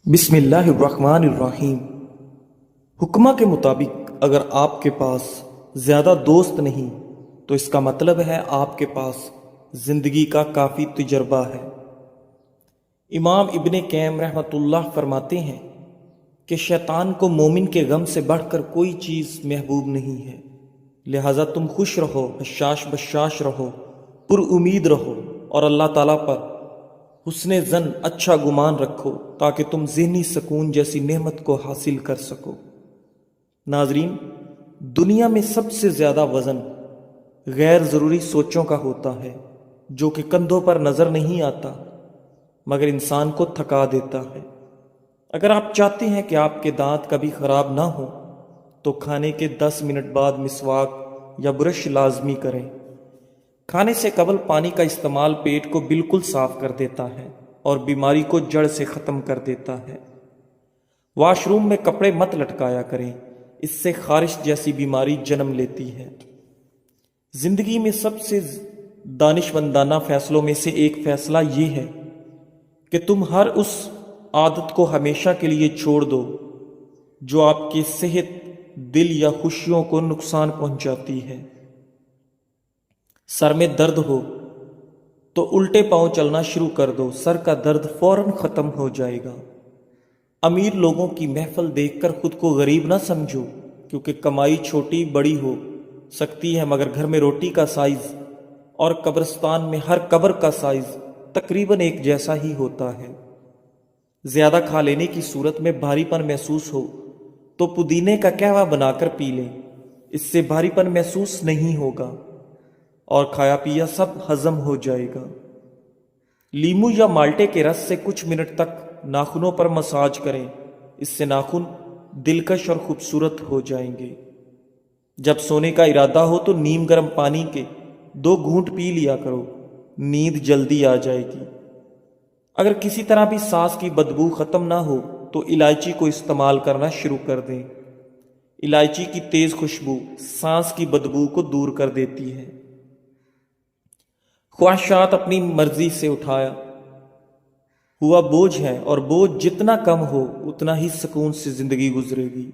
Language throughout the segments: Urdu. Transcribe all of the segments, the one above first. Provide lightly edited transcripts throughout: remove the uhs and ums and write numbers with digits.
بسم اللہ الرحمن الرحیم۔ حکمہ کے مطابق اگر آپ کے پاس زیادہ دوست نہیں تو اس کا مطلب ہے آپ کے پاس زندگی کا کافی تجربہ ہے۔ امام ابن قیم رحمۃ اللہ فرماتے ہیں کہ شیطان کو مومن کے غم سے بڑھ کر کوئی چیز محبوب نہیں ہے، لہٰذا تم خوش رہو، حشاش بشاش رہو، پر امید رہو اور اللہ تعالیٰ پر حسن ظن، اچھا گمان رکھو تاکہ تم ذہنی سکون جیسی نعمت کو حاصل کر سکو۔ ناظرین، دنیا میں سب سے زیادہ وزن غیر ضروری سوچوں کا ہوتا ہے جو کہ کندھوں پر نظر نہیں آتا مگر انسان کو تھکا دیتا ہے۔ اگر آپ چاہتے ہیں کہ آپ کے دانت کبھی خراب نہ ہوں تو کھانے کے 10 منٹ بعد مسواک یا برش لازمی کریں۔ کھانے سے قبل پانی کا استعمال پیٹ کو بالکل صاف کر دیتا ہے اور بیماری کو جڑ سے ختم کر دیتا ہے۔ واش روم میں کپڑے مت لٹکایا کریں، اس سے خارش جیسی بیماری جنم لیتی ہے۔ زندگی میں سب سے دانشمندانہ فیصلوں میں سے ایک فیصلہ یہ ہے کہ تم ہر اس عادت کو ہمیشہ کے لیے چھوڑ دو جو آپ کی صحت، دل یا خوشیوں کو نقصان پہنچاتی ہے۔ سر میں درد ہو تو الٹے پاؤں چلنا شروع کر دو، سر کا درد فوراً ختم ہو جائے گا۔ امیر لوگوں کی محفل دیکھ کر خود کو غریب نہ سمجھو، کیونکہ کمائی چھوٹی بڑی ہو سکتی ہے مگر گھر میں روٹی کا سائز اور قبرستان میں ہر قبر کا سائز تقریباً ایک جیسا ہی ہوتا ہے۔ زیادہ کھا لینے کی صورت میں بھاری پن محسوس ہو تو پودینے کا قہوہ بنا کر پی لیں، اس سے بھاری پن محسوس نہیں ہوگا اور کھایا پیا سب ہضم ہو جائے گا۔ لیمو یا مالٹے کے رس سے کچھ منٹ تک ناخنوں پر مساج کریں، اس سے ناخن دلکش اور خوبصورت ہو جائیں گے۔ جب سونے کا ارادہ ہو تو نیم گرم پانی کے 2 گھونٹ پی لیا کرو، نیند جلدی آ جائے گی۔ اگر کسی طرح بھی سانس کی بدبو ختم نہ ہو تو الائچی کو استعمال کرنا شروع کر دیں۔ الائچی کی تیز خوشبو سانس کی بدبو کو دور کر دیتی ہے۔ خواہشات اپنی مرضی سے اٹھایا ہوا بوجھ ہے اور بوجھ جتنا کم ہو اتنا ہی سکون سے زندگی گزرے گی۔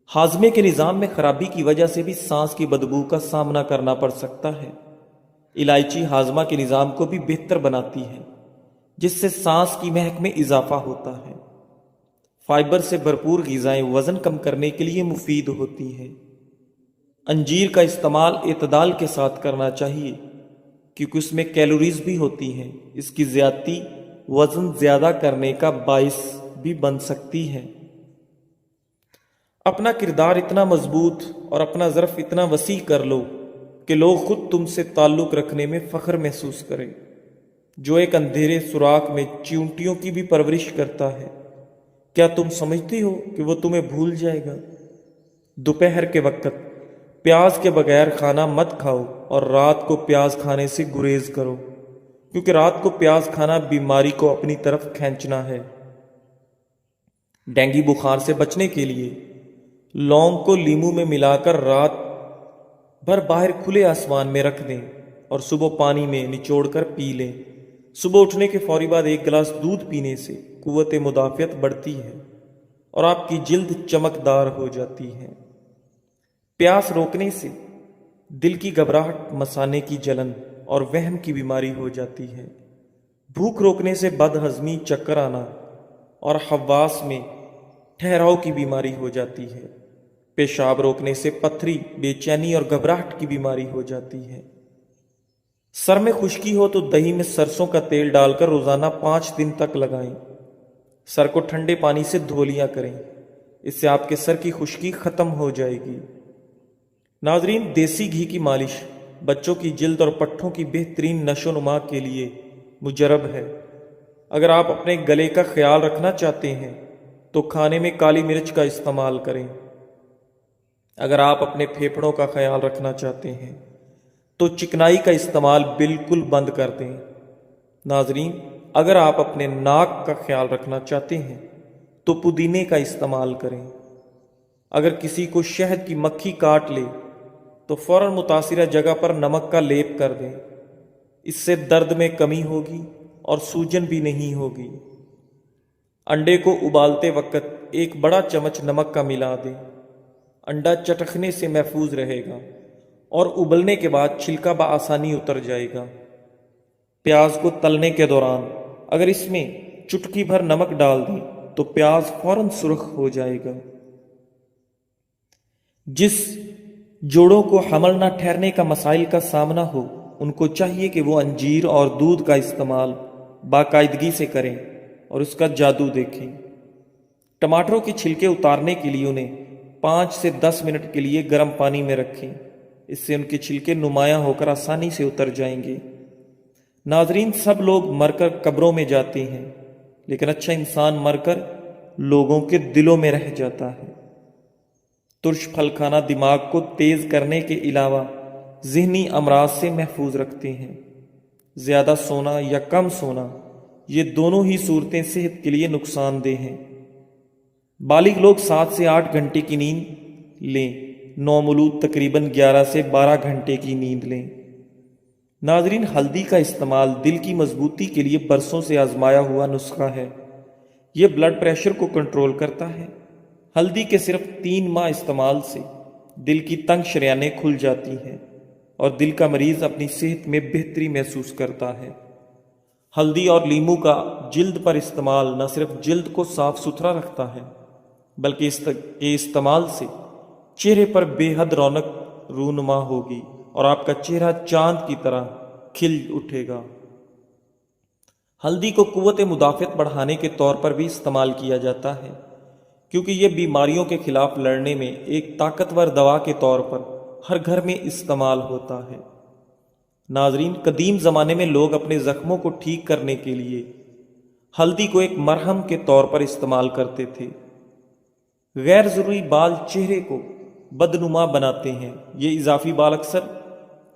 ہاضمے کے نظام میں خرابی کی وجہ سے بھی سانس کی بدبو کا سامنا کرنا پڑ سکتا ہے۔ الائچی ہاضمہ کے نظام کو بھی بہتر بناتی ہے جس سے سانس کی مہک میں اضافہ ہوتا ہے۔ فائبر سے بھرپور غذائیں وزن کم کرنے کے لیے مفید ہوتی ہیں۔ انجیر کا استعمال اعتدال کے ساتھ کرنا چاہیے کیونکہ اس میں کیلوریز بھی ہوتی ہیں، اس کی زیادتی وزن زیادہ کرنے کا باعث بھی بن سکتی ہے۔ اپنا کردار اتنا مضبوط اور اپنا ظرف اتنا وسیع کر لو کہ لوگ خود تم سے تعلق رکھنے میں فخر محسوس کریں۔ جو ایک اندھیرے سوراخ میں چیونٹیوں کی بھی پرورش کرتا ہے، کیا تم سمجھتے ہو کہ وہ تمہیں بھول جائے گا؟ دوپہر کے وقت پیاز کے بغیر کھانا مت کھاؤ اور رات کو پیاز کھانے سے گریز کرو، کیونکہ رات کو پیاز کھانا بیماری کو اپنی طرف کھینچنا ہے۔ ڈینگی بخار سے بچنے کے لیے لونگ کو لیمو میں ملا کر رات بھر باہر کھلے آسمان میں رکھ دیں اور صبح پانی میں نچوڑ کر پی لیں۔ صبح اٹھنے کے فوری بعد 1 گلاس دودھ پینے سے قوت مدافعت بڑھتی ہے اور آپ کی جلد چمکدار ہو جاتی ہے۔ پیاس روکنے سے دل کی گھبراہٹ، مثانے کی جلن اور وہم کی بیماری ہو جاتی ہے۔ بھوک روکنے سے بد ہضمی، چکر آنا اور حواس میں ٹھہراؤ کی بیماری ہو جاتی ہے۔ پیشاب روکنے سے پتھری، بے چینی اور گھبراہٹ کی بیماری ہو جاتی ہے۔ سر میں خشکی ہو تو دہی میں سرسوں کا تیل ڈال کر روزانہ 5 دن تک لگائیں۔ سر کو ٹھنڈے پانی سے دھو لیا کریں، اس سے آپ کے سر کی خشکی ختم ہو جائے گی۔ ناظرین، دیسی گھی کی مالش بچوں کی جلد اور پٹھوں کی بہترین نشو و نما کے لیے مجرب ہے۔ اگر آپ اپنے گلے کا خیال رکھنا چاہتے ہیں تو کھانے میں کالی مرچ کا استعمال کریں۔ اگر آپ اپنے پھیپھڑوں کا خیال رکھنا چاہتے ہیں تو چکنائی کا استعمال بالکل بند کر دیں۔ ناظرین، اگر آپ اپنے ناک کا خیال رکھنا چاہتے ہیں تو پودینے کا استعمال کریں۔ اگر کسی کو شہد کی مکھی کاٹ لے تو فوراً متاثرہ جگہ پر نمک کا لیپ کر دیں، اس سے درد میں کمی ہوگی اور سوجن بھی نہیں ہوگی۔ انڈے کو ابالتے وقت ایک بڑا چمچ نمک کا ملا دیں۔ انڈا چٹکنے سے محفوظ رہے گا اور ابلنے کے بعد چھلکا بآسانی اتر جائے گا۔ پیاز کو تلنے کے دوران اگر اس میں چٹکی بھر نمک ڈال دیں تو پیاز فوراً سرخ ہو جائے گا۔ جس جوڑوں کو حمل نہ ٹھہرنے کا مسائل کا سامنا ہو ان کو چاہیے کہ وہ انجیر اور دودھ کا استعمال باقاعدگی سے کریں اور اس کا جادو دیکھیں۔ ٹماٹروں کے چھلکے اتارنے کے لیے انہیں 5 سے 10 منٹ کے لیے گرم پانی میں رکھیں، اس سے ان کے چھلکے نمایاں ہو کر آسانی سے اتر جائیں گے۔ ناظرین، سب لوگ مر کر قبروں میں جاتے ہیں، لیکن اچھا انسان مر کر لوگوں کے دلوں میں رہ جاتا ہے۔ ترش پھل کھانا دماغ کو تیز کرنے کے علاوہ ذہنی امراض سے محفوظ رکھتے ہیں۔ زیادہ سونا یا کم سونا، یہ دونوں ہی صورتیں صحت کے لیے نقصان دہ ہیں۔ بالغ لوگ 7 سے 8 گھنٹے کی نیند لیں، نومولود تقریباً 11 سے 12 گھنٹے کی نیند لیں۔ ناظرین، ہلدی کا استعمال دل کی مضبوطی کے لیے برسوں سے آزمایا ہوا نسخہ ہے۔ یہ بلڈ پریشر کو کنٹرول کرتا ہے۔ ہلدی کے صرف 3 ماہ استعمال سے دل کی تنگ شریانیں کھل جاتی ہیں اور دل کا مریض اپنی صحت میں بہتری محسوس کرتا ہے۔ ہلدی اور لیمو کا جلد پر استعمال نہ صرف جلد کو صاف ستھرا رکھتا ہے بلکہ اس کے استعمال سے چہرے پر بے حد رونق رونما ہوگی اور آپ کا چہرہ چاند کی طرح کھل اٹھے گا۔ ہلدی کو قوت مدافعت بڑھانے کے طور پر بھی استعمال کیا جاتا ہے، کیونکہ یہ بیماریوں کے خلاف لڑنے میں ایک طاقتور دوا کے طور پر ہر گھر میں استعمال ہوتا ہے۔ ناظرین، قدیم زمانے میں لوگ اپنے زخموں کو ٹھیک کرنے کے لیے ہلدی کو ایک مرہم کے طور پر استعمال کرتے تھے۔ غیر ضروری بال چہرے کو بدنما بناتے ہیں۔ یہ اضافی بال اکثر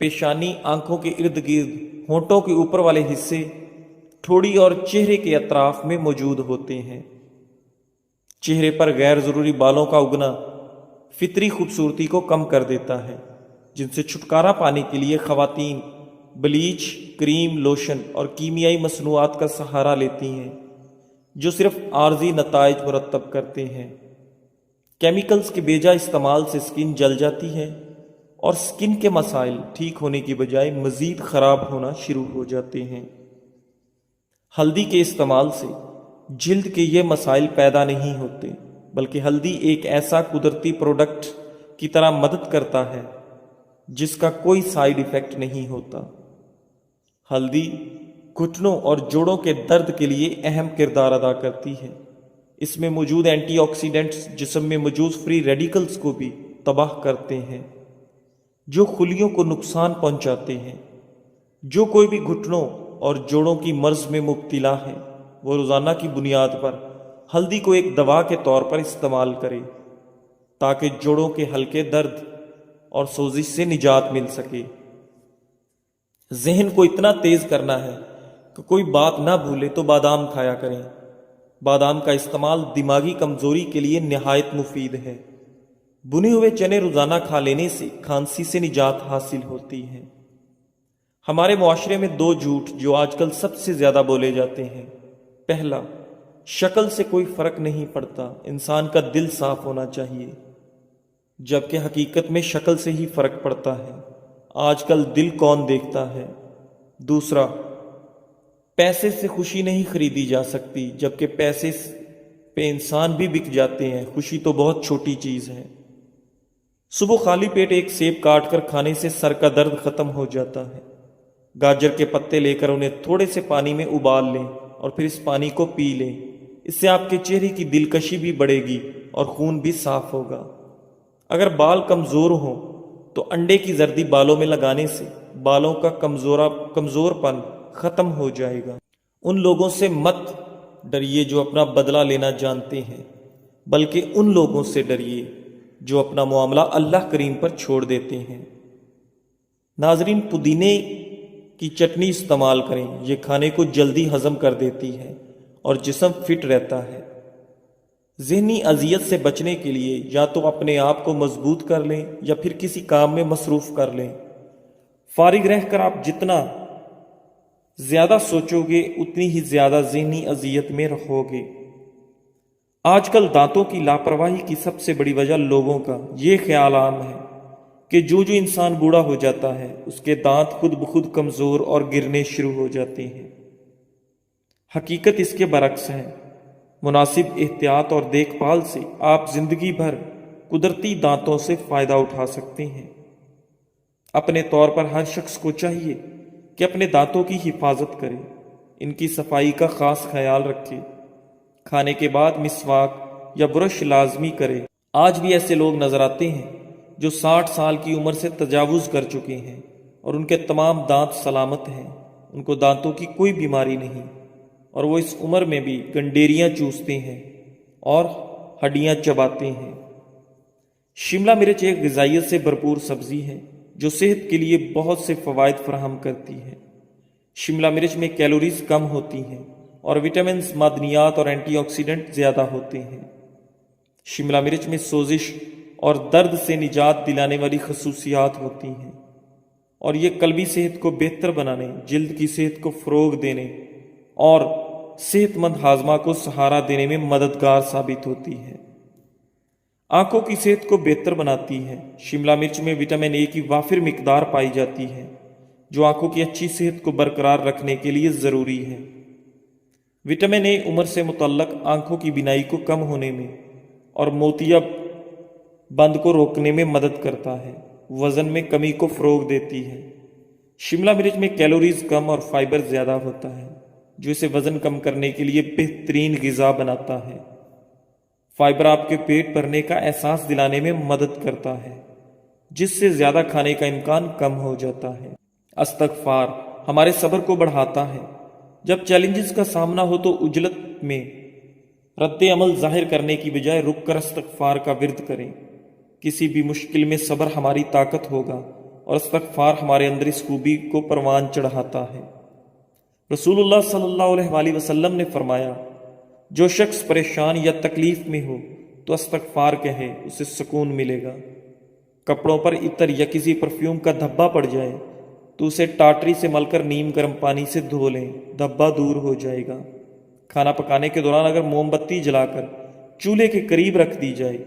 پیشانی، آنکھوں کے ارد گرد، ہونٹوں کے اوپر والے حصے، ٹھوڑی اور چہرے کے اطراف میں موجود ہوتے ہیں۔ چہرے پر غیر ضروری بالوں کا اگنا فطری خوبصورتی کو کم کر دیتا ہے، جن سے چھٹکارا پانے کے لیے خواتین بلیچ، کریم، لوشن اور کیمیائی مصنوعات کا سہارا لیتی ہیں، جو صرف عارضی نتائج مرتب کرتے ہیں۔ کیمیکلز کے بیجا استعمال سے سکن جل جاتی ہے اور سکن کے مسائل ٹھیک ہونے کی بجائے مزید خراب ہونا شروع ہو جاتے ہیں۔ ہلدی کے استعمال سے جلد کے یہ مسائل پیدا نہیں ہوتے، بلکہ ہلدی ایک ایسا قدرتی پروڈکٹ کی طرح مدد کرتا ہے جس کا کوئی سائیڈ ایفیکٹ نہیں ہوتا۔ ہلدی گھٹنوں اور جوڑوں کے درد کے لیے اہم کردار ادا کرتی ہے۔ اس میں موجود اینٹی آکسیڈنٹس جسم میں موجود فری ریڈیکلز کو بھی تباہ کرتے ہیں، جو خلیوں کو نقصان پہنچاتے ہیں۔ جو کوئی بھی گھٹنوں اور جوڑوں کی مرض میں مبتلا ہے، وہ روزانہ کی بنیاد پر ہلدی کو ایک دوا کے طور پر استعمال کرے تاکہ جوڑوں کے ہلکے درد اور سوزش سے نجات مل سکے۔ ذہن کو اتنا تیز کرنا ہے کہ کوئی بات نہ بھولے تو بادام کھایا کریں۔ بادام کا استعمال دماغی کمزوری کے لیے نہایت مفید ہے۔ بنے ہوئے چنے روزانہ کھا لینے سے کھانسی سے نجات حاصل ہوتی ہے۔ ہمارے معاشرے میں 2 جھوٹ جو آج کل سب سے زیادہ بولے جاتے ہیں۔ پہلا، شکل سے کوئی فرق نہیں پڑتا، انسان کا دل صاف ہونا چاہیے، جبکہ حقیقت میں شکل سے ہی فرق پڑتا ہے۔ آج کل دل کون دیکھتا ہے؟ دوسرا، پیسے سے خوشی نہیں خریدی جا سکتی، جبکہ پیسے پہ انسان بھی بک جاتے ہیں۔ خوشی تو بہت چھوٹی چیز ہے۔ صبح خالی پیٹ ایک سیب کاٹ کر کھانے سے سر کا درد ختم ہو جاتا ہے۔ گاجر کے پتے لے کر انہیں تھوڑے سے پانی میں ابال لیں اور پھر اس پانی کو پی لیں۔ اس سے آپ کے چہرے کی دلکشی بھی بڑھے گی اور خون بھی صاف ہوگا۔ اگر بال کمزور ہوں تو انڈے کی زردی بالوں میں لگانے سے بالوں کا کمزور پن ختم ہو جائے گا۔ ان لوگوں سے مت ڈریے جو اپنا بدلہ لینا جانتے ہیں، بلکہ ان لوگوں سے ڈریے جو اپنا معاملہ اللہ کریم پر چھوڑ دیتے ہیں۔ ناظرین، پودینے کی چٹنی استعمال کریں، یہ کھانے کو جلدی ہضم کر دیتی ہے اور جسم فٹ رہتا ہے۔ ذہنی اذیت سے بچنے کے لیے یا تو اپنے آپ کو مضبوط کر لیں یا پھر کسی کام میں مصروف کر لیں۔ فارغ رہ کر آپ جتنا زیادہ سوچو گے اتنی ہی زیادہ ذہنی اذیت میں رہو گے۔ آج کل دانتوں کی لاپرواہی کی سب سے بڑی وجہ لوگوں کا یہ خیال عام ہے کہ جو انسان بوڑھا ہو جاتا ہے اس کے دانت خود بخود کمزور اور گرنے شروع ہو جاتے ہیں۔ حقیقت اس کے برعکس ہے۔ مناسب احتیاط اور دیکھ بھال سے آپ زندگی بھر قدرتی دانتوں سے فائدہ اٹھا سکتے ہیں۔ اپنے طور پر ہر شخص کو چاہیے کہ اپنے دانتوں کی حفاظت کرے، ان کی صفائی کا خاص خیال رکھے، کھانے کے بعد مسواک یا برش لازمی کرے۔ آج بھی ایسے لوگ نظر آتے ہیں جو 60 سال کی عمر سے تجاوز کر چکے ہیں اور ان کے تمام دانت سلامت ہیں، ان کو دانتوں کی کوئی بیماری نہیں، اور وہ اس عمر میں بھی گنڈیریاں چوستے ہیں اور ہڈیاں چباتے ہیں۔ شملہ مرچ ایک غذائیت سے بھرپور سبزی ہے جو صحت کے لیے بہت سے فوائد فراہم کرتی ہے۔ شملہ مرچ میں کیلوریز کم ہوتی ہیں اور وٹامنز، معدنیات اور اینٹی آکسیڈنٹ زیادہ ہوتے ہیں۔ شملہ مرچ میں سوزش اور درد سے نجات دلانے والی خصوصیات ہوتی ہیں، اور یہ قلبی صحت کو بہتر بنانے، جلد کی صحت کو فروغ دینے اور صحت مند ہاضمہ کو سہارا دینے میں مددگار ثابت ہوتی ہے۔ آنکھوں کی صحت کو بہتر بناتی ہے۔ شملہ مرچ میں وٹامن اے کی وافر مقدار پائی جاتی ہے جو آنکھوں کی اچھی صحت کو برقرار رکھنے کے لیے ضروری ہے۔ وٹامن اے عمر سے متعلق آنکھوں کی بینائی کو کم ہونے میں اور موتیا بند کو روکنے میں مدد کرتا ہے، وزن میں کمی کو فروغ دیتی ہے۔ شملہ مرچ میں کیلوریز کم اور فائبر زیادہ ہوتا ہے جو اسے وزن کم کرنے کے لیے بہترین غذا بناتا ہے۔ فائبر آپ کے پیٹ بھرنے کا احساس دلانے میں مدد کرتا ہے، جس سے زیادہ کھانے کا امکان کم ہو جاتا ہے۔ استغفار ہمارے صبر کو بڑھاتا ہے۔ جب چیلنجز کا سامنا ہو تو عجلت میں رد عمل ظاہر کرنے کی بجائے رک کر استغفار کا ورد کریں۔ کسی بھی مشکل میں صبر ہماری طاقت ہوگا اور استغفار ہمارے اندر اس خوبی کو پروان چڑھاتا ہے۔ رسول اللہ صلی اللہ علیہ وآلہ وسلم نے فرمایا، جو شخص پریشان یا تکلیف میں ہو تو استغفار کہے، اسے سکون ملے گا۔ کپڑوں پر عطر یا کسی پرفیوم کا دھبا پڑ جائے تو اسے ٹاٹری سے مل کر نیم گرم پانی سے دھو لیں، دھبا دور ہو جائے گا۔ کھانا پکانے کے دوران اگر موم بتی جلا کر چولہے کے قریب رکھ دی جائے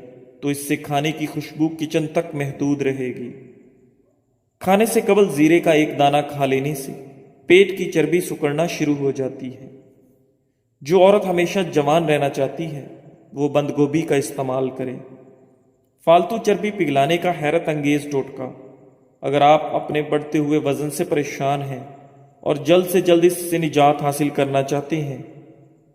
تو اس سے کھانے کی خوشبو کچن تک محدود رہے گی۔ کھانے سے قبل زیرے کا ایک دانہ کھا لینے سے پیٹ کی چربی سکڑنا شروع ہو جاتی ہے۔ جو عورت ہمیشہ جوان رہنا چاہتی ہے وہ بند گوبھی کا استعمال کرے۔ فالتو چربی پگھلانے کا حیرت انگیز ٹوٹکا۔ اگر آپ اپنے بڑھتے ہوئے وزن سے پریشان ہیں اور جلد سے جلد اس سے نجات حاصل کرنا چاہتے ہیں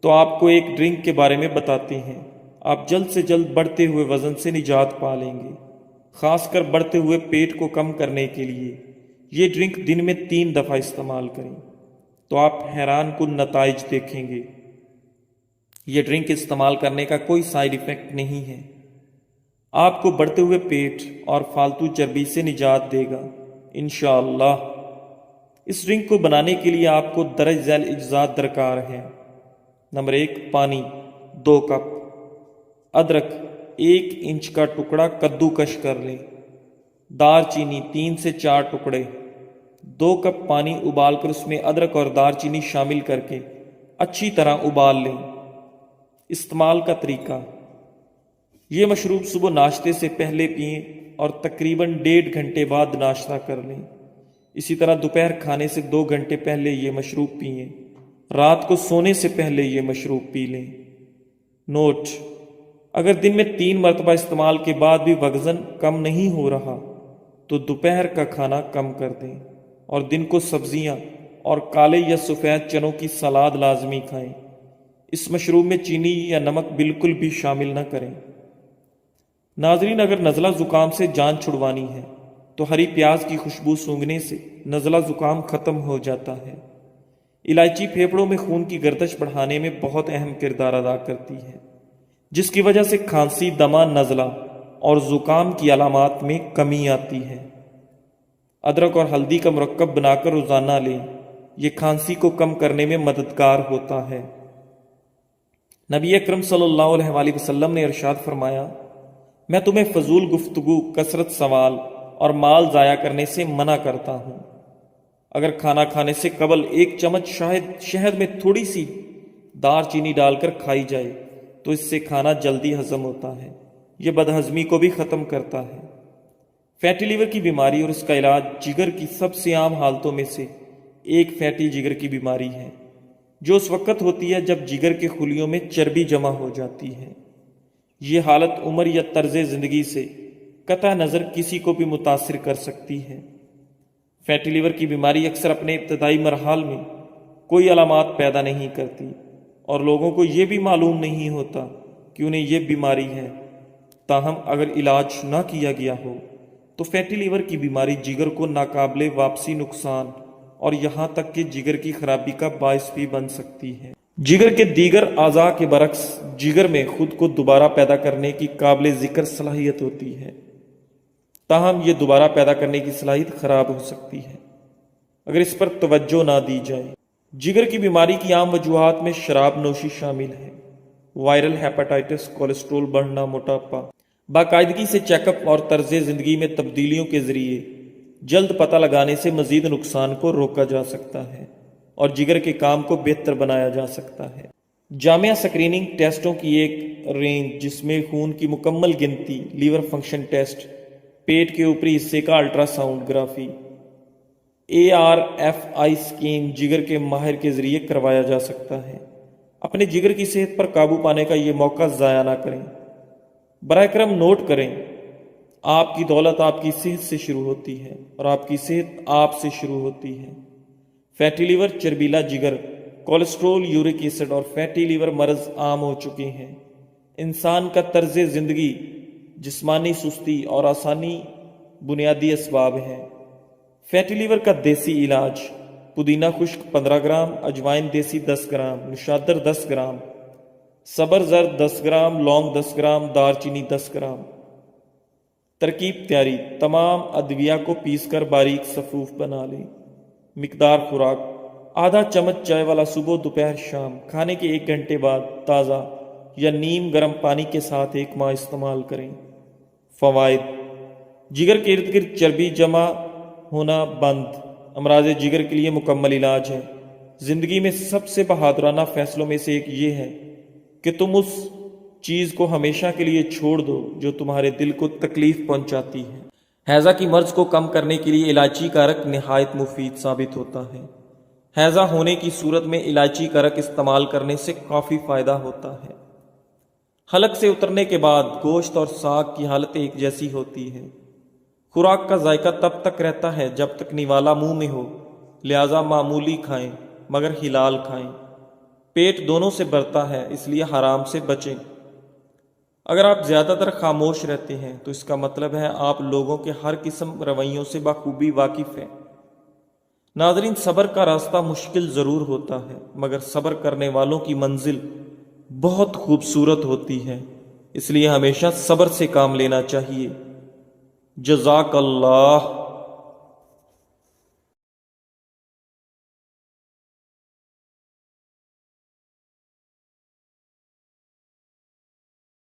تو آپ کو ایک ڈرنک کے بارے میں بتاتے ہیں۔ آپ جلد سے جلد بڑھتے ہوئے وزن سے نجات پا لیں گے۔ خاص کر بڑھتے ہوئے پیٹ کو کم کرنے کے لیے یہ ڈرنک دن میں 3 دفعہ استعمال کریں تو آپ حیران کن نتائج دیکھیں گے۔ یہ ڈرنک استعمال کرنے کا کوئی سائیڈ ایفیکٹ نہیں ہے، آپ کو بڑھتے ہوئے پیٹ اور فالتو چربی سے نجات دے گا انشاءاللہ۔ اس ڈرنک کو بنانے کے لیے آپ کو درج ذیل اجزاء درکار ہیں۔ نمبر 1، پانی 2 کپ، ادرک 1 انچ کا ٹکڑا کدو کش کر لیں، دار چینی 3 سے 4 ٹکڑے۔ 2 کپ پانی ابال کر اس میں ادرک اور دار چینی شامل کر کے اچھی طرح ابال لیں۔ استعمال کا طریقہ: یہ مشروب صبح ناشتے سے پہلے پئیں اور تقریباً 1.5 گھنٹے بعد ناشتہ کر لیں۔ اسی طرح دوپہر کھانے سے 2 گھنٹے پہلے یہ مشروب پئیں۔ رات کو سونے سے پہلے یہ مشروب پی لیں۔ نوٹ: اگر دن میں 3 مرتبہ استعمال کے بعد بھی وزن کم نہیں ہو رہا تو دوپہر کا کھانا کم کر دیں اور دن کو سبزیاں اور کالے یا سفید چنوں کی سلاد لازمی کھائیں۔ اس مشروب میں چینی یا نمک بالکل بھی شامل نہ کریں۔ ناظرین، اگر نزلہ زکام سے جان چھڑوانی ہے تو ہری پیاز کی خوشبو سونگھنے سے نزلہ زکام ختم ہو جاتا ہے۔ الائچی پھیپھڑوں میں خون کی گردش بڑھانے میں بہت اہم کردار ادا کرتی ہے، جس کی وجہ سے کھانسی، دمہ، نزلہ اور زکام کی علامات میں کمی آتی ہے۔ ادرک اور ہلدی کا مرکب بنا کر روزانہ لیں، یہ کھانسی کو کم کرنے میں مددگار ہوتا ہے۔ نبی اکرم صلی اللہ علیہ وآلہ وسلم نے ارشاد فرمایا، میں تمہیں فضول گفتگو، کثرت سوال اور مال ضائع کرنے سے منع کرتا ہوں۔ اگر کھانا کھانے سے قبل 1 چمچ شہد میں تھوڑی سی دار چینی ڈال کر کھائی جائے تو اس سے کھانا جلدی ہضم ہوتا ہے۔ یہ بدہضمی کو بھی ختم کرتا ہے۔ فیٹی لیور کی بیماری اور اس کا علاج جگر کی سب سے عام حالتوں میں سے ایک فیٹی جگر کی بیماری ہے، جو اس وقت ہوتی ہے جب جگر کے خلیوں میں چربی جمع ہو جاتی ہے۔ یہ حالت عمر یا طرز زندگی سے قطع نظر کسی کو بھی متاثر کر سکتی ہے۔ فیٹی لیور کی بیماری اکثر اپنے ابتدائی مراحل میں کوئی علامات پیدا نہیں کرتی اور لوگوں کو یہ بھی معلوم نہیں ہوتا کہ انہیں یہ بیماری ہے۔ تاہم اگر علاج نہ کیا گیا ہو تو فیٹی لیور کی بیماری جگر کو ناقابل واپسی نقصان اور یہاں تک کہ جگر کی خرابی کا باعث بھی بن سکتی ہے۔ جگر کے دیگر اعضاء کے برعکس جگر میں خود کو دوبارہ پیدا کرنے کی قابل ذکر صلاحیت ہوتی ہے، تاہم یہ دوبارہ پیدا کرنے کی صلاحیت خراب ہو سکتی ہے اگر اس پر توجہ نہ دی جائے۔ جگر کی بیماری کی عام وجوہات میں شراب نوشی شامل ہے، وائرل ہیپاٹائٹس، کولیسٹرول بڑھنا، موٹاپا۔ باقاعدگی سے چیک اپ اور طرز زندگی میں تبدیلیوں کے ذریعے جلد پتہ لگانے سے مزید نقصان کو روکا جا سکتا ہے اور جگر کے کام کو بہتر بنایا جا سکتا ہے۔ جامع اسکریننگ ٹیسٹوں کی ایک رینج جس میں خون کی مکمل گنتی، لیور فنکشن ٹیسٹ، پیٹ کے اوپری حصے کا الٹرا سونوگرافی، ARFI اسکین جگر کے ماہر کے ذریعے کروایا جا سکتا ہے۔ اپنے جگر کی صحت پر قابو پانے کا یہ موقع ضائع نہ کریں۔ براہ کرم نوٹ کریں، آپ کی دولت آپ کی صحت سے شروع ہوتی ہے اور آپ کی صحت آپ سے شروع ہوتی ہے۔ فیٹی لیور، چربیلا جگر، کولیسٹرول، یورک ایسڈ اور فیٹی لیور مرض عام ہو چکے ہیں۔ انسان کا طرز زندگی، جسمانی سستی اور آسانی بنیادی اسباب ہیں۔ فیٹی لیور کا دیسی علاج: پودینہ خشک 15 گرام، اجوائن دیسی 10 گرام، نشادر 10 گرام، سبر زرد 10 گرام، لونگ 10 گرام، دار چینی 10 گرام۔ ترکیب تیاری: تمام ادویہ کو پیس کر باریک صفوف بنا لیں۔ مقدار خوراک: آدھا چمچ چائے والا صبح، دوپہر، شام۔ کھانے کے 1 گھنٹے بعد تازہ یا نیم گرم پانی کے ساتھ 1 ماہ استعمال کریں۔ فوائد: جگر کے ارد گرد چربی جمع ہونا بند، امراض جگر کے لیے مکمل علاج ہے۔ زندگی میں سب سے بہادرانہ فیصلوں میں سے ایک یہ ہے کہ تم اس چیز کو ہمیشہ کے لیے چھوڑ دو جو تمہارے دل کو تکلیف پہنچاتی ہے۔ ہیضہ کی مرض کو کم کرنے کے لیے الائچی کا رق نہایت مفید ثابت ہوتا ہے۔ ہیضہ ہونے کی صورت میں الائچی کا رق استعمال کرنے سے کافی فائدہ ہوتا ہے۔ حلق سے اترنے کے بعد گوشت اور ساگ کی حالت ایک جیسی ہوتی ہے۔ خوراک کا ذائقہ تب تک رہتا ہے جب تک نوالا منہ میں ہو، لہذا معمولی کھائیں مگر حلال کھائیں۔ پیٹ دونوں سے بھرتا ہے، اس لیے حرام سے بچیں۔ اگر آپ زیادہ تر خاموش رہتے ہیں تو اس کا مطلب ہے آپ لوگوں کے ہر قسم رویوں سے بخوبی واقف ہیں۔ ناظرین، صبر کا راستہ مشکل ضرور ہوتا ہے مگر صبر کرنے والوں کی منزل بہت خوبصورت ہوتی ہے، اس لیے ہمیشہ صبر سے کام لینا چاہیے۔ جزاک اللہ۔